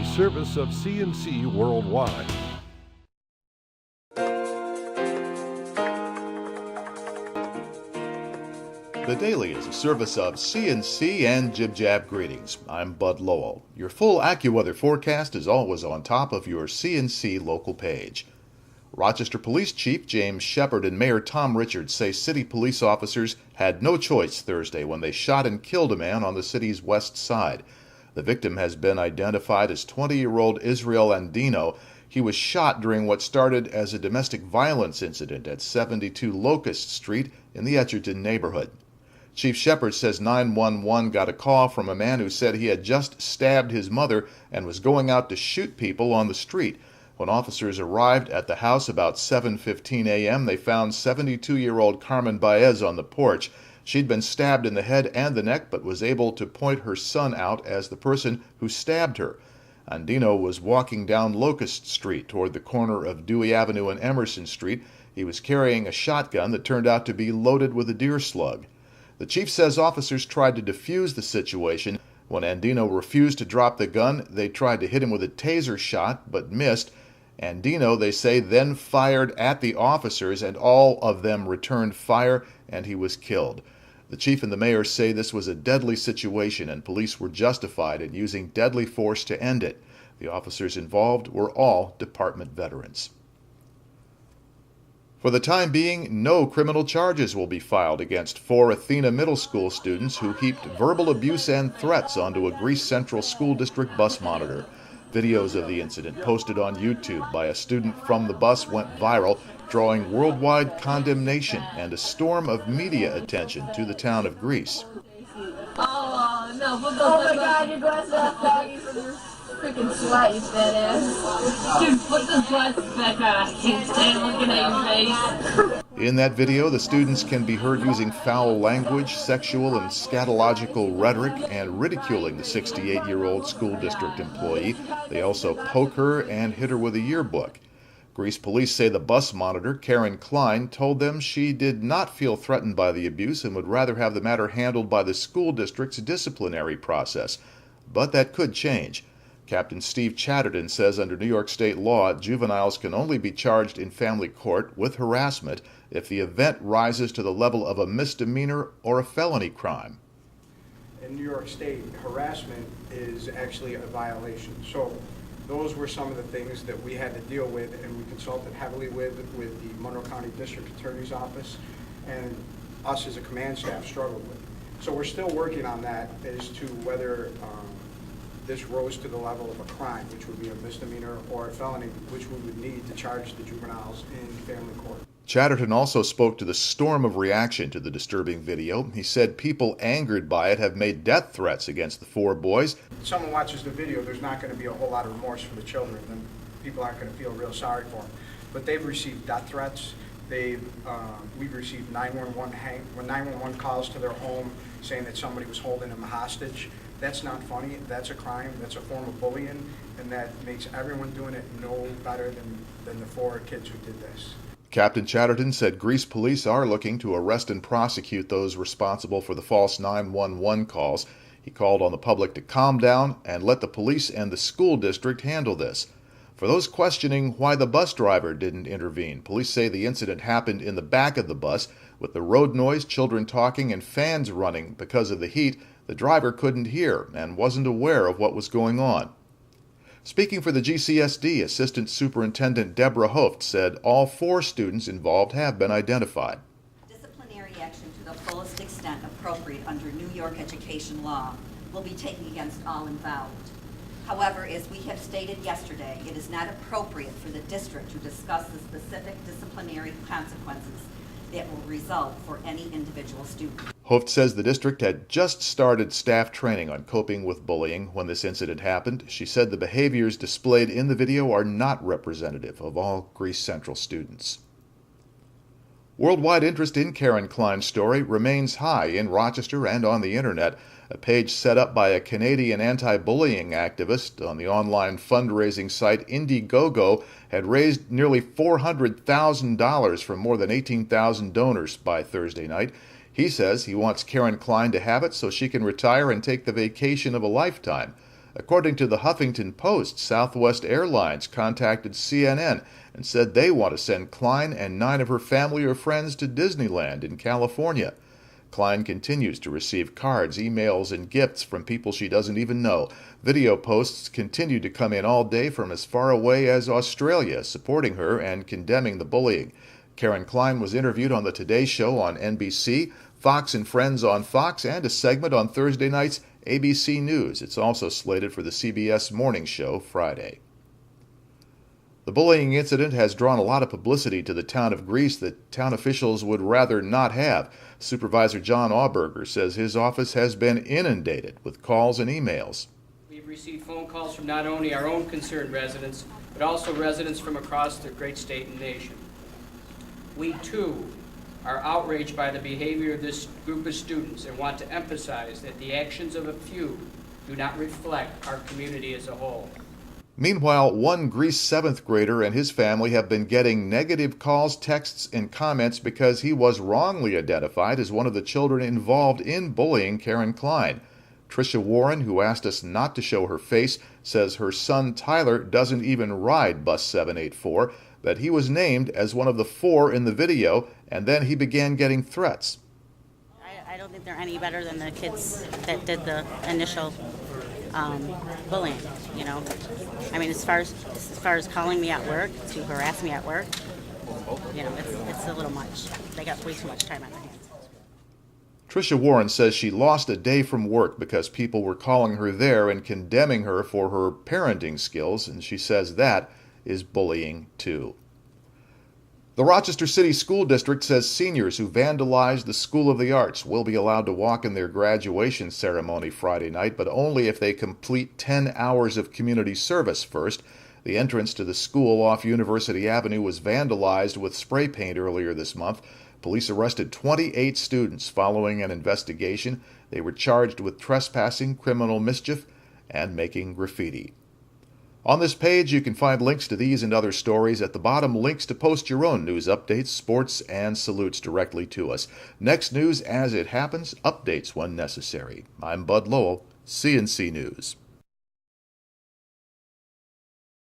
a service of CNC Worldwide. The Daily is a service of CNC and Jib Jab Greetings. I'm Bud Lowell. Your full AccuWeather forecast is always on top of your CNC local page. Rochester Police Chief James Shepard and Mayor Tom Richards say city police officers had no choice Thursday when they shot and killed a man on the city's west side. The victim has been identified as 20-year-old Israel Andino. He was shot during what started as a domestic violence incident at 72 Locust Street in the Etcherton neighborhood. Chief Shepard says 911 got a call from a man who said he had just stabbed his mother and was going out to shoot people on the street. When officers arrived at the house about 7:15 a.m., they found 72-year-old Carmen Baez on the porch. She'd been stabbed in the head and the neck, but was able to point her son out as the person who stabbed her. Andino was walking down Locust Street toward the corner of Dewey Avenue and Emerson Street. He was carrying a shotgun that turned out to be loaded with a deer slug. The chief says officers tried to defuse the situation. When Andino refused to drop the gun, they tried to hit him with a taser shot, but missed. Andino, they say, then fired at the officers, and all of them returned fire, and he was killed. The chief and the mayor say this was a deadly situation, and police were justified in using deadly force to end it. The officers involved were all department veterans. For the time being, no criminal charges will be filed against 4 Athena Middle School students who heaped verbal abuse and threats onto a Greece Central School District bus monitor. Videos of the incident posted on YouTube by a student from the bus went viral, drawing worldwide condemnation and a storm of media attention to the town of Greece. Oh, no, oh my God, you're going to have doggy from your freaking sweat, you fat ass. Dude, put the glasses back on. I can't stand looking at your face. In that video, the students can be heard using foul language, sexual and scatological rhetoric, and ridiculing the 68-year-old school district employee. They also poke her and hit her with a yearbook. Greece police say the bus monitor, Karen Klein, told them she did not feel threatened by the abuse and would rather have the matter handled by the school district's disciplinary process. But that could change. Captain Steve Chatterton says under New York state law, juveniles can only be charged in family court with harassment if the event rises to the level of a misdemeanor or a felony crime. In New York State, harassment is actually a violation. So those were some of the things that we had to deal with, and we consulted heavily with the Monroe County District Attorney's Office, and us as a command staff struggled with. So we're still working on that as to whether this rose to the level of a crime, which would be a misdemeanor, or a felony, which we would need to charge the juveniles in family court. Chatterton also spoke to the storm of reaction to the disturbing video. He said people angered by it have made death threats against the 4 boys. If someone watches the video, there's not going to be a whole lot of remorse for the children, and people aren't going to feel real sorry for them. But they've received death threats. We've received 911 calls to their home saying that somebody was holding them hostage. That's not funny. That's a crime. That's a form of bullying, and that makes everyone doing it no better than the 4 kids who did this. Captain Chatterton said Greece police are looking to arrest and prosecute those responsible for the false 911 calls. He called on the public to calm down and let the police and the school district handle this. For those questioning why the bus driver didn't intervene, police say the incident happened in the back of the bus. With the road noise, children talking, and fans running because of the heat, the driver couldn't hear and wasn't aware of what was going on. Speaking for the GCSD, Assistant Superintendent Deborah Hoft said all 4 students involved have been identified. Disciplinary action to the fullest extent appropriate under New York education law will be taken against all involved. However, as we have stated yesterday, it is not appropriate for the district to discuss the specific disciplinary consequences that will result for any individual student. Hoft says the district had just started staff training on coping with bullying when this incident happened. She said the behaviors displayed in the video are not representative of all Greece Central students. Worldwide interest in Karen Klein's story remains high in Rochester and on the internet. A page set up by a Canadian anti-bullying activist on the online fundraising site Indiegogo had raised nearly $400,000 from more than 18,000 donors by Thursday night. He says he wants Karen Klein to have it so she can retire and take the vacation of a lifetime. According to the Huffington Post, Southwest Airlines contacted CNN and said they want to send Klein and 9 of her family or friends to Disneyland in California. Klein continues to receive cards, emails, and gifts from people she doesn't even know. Video posts continue to come in all day from as far away as Australia, supporting her and condemning the bullying. Karen Klein was interviewed on the Today Show on NBC, Fox and Friends on Fox, and a segment on Thursday night's ABC News. It's also slated for the CBS Morning Show Friday. The bullying incident has drawn a lot of publicity to the town of Greece that town officials would rather not have. Supervisor John Auberger says his office has been inundated with calls and emails. We've received phone calls from not only our own concerned residents, but also residents from across the great state and nation. We, too, are outraged by the behavior of this group of students and want to emphasize that the actions of a few do not reflect our community as a whole. Meanwhile, one Greece 7th grader and his family have been getting negative calls, texts, and comments because he was wrongly identified as one of the children involved in bullying Karen Klein. Tricia Warren, who asked us not to show her face, says her son Tyler doesn't even ride Bus 784, that he was named as one of the 4 in the video, and then he began getting threats. I don't think they're any better than the kids that did the initial bullying, you know. I mean, as far as calling me at work, to harass me at work, you know, it's a little much. They got way too much time on their hands. Tricia Warren says she lost a day from work because people were calling her there and condemning her for her parenting skills, and she says that is bullying too. The Rochester City School District says seniors who vandalized the School of the Arts will be allowed to walk in their graduation ceremony Friday night, but only if they complete 10 hours of community service first. The entrance to the school off University Avenue was vandalized with spray paint earlier this month. Police arrested 28 students following an investigation. They were charged with trespassing, criminal mischief, and making graffiti. On this page, you can find links to these and other stories. At the bottom, links to post your own news updates, sports, and salutes directly to us. Next news as it happens, updates when necessary. I'm Bud Lowell, CNC News.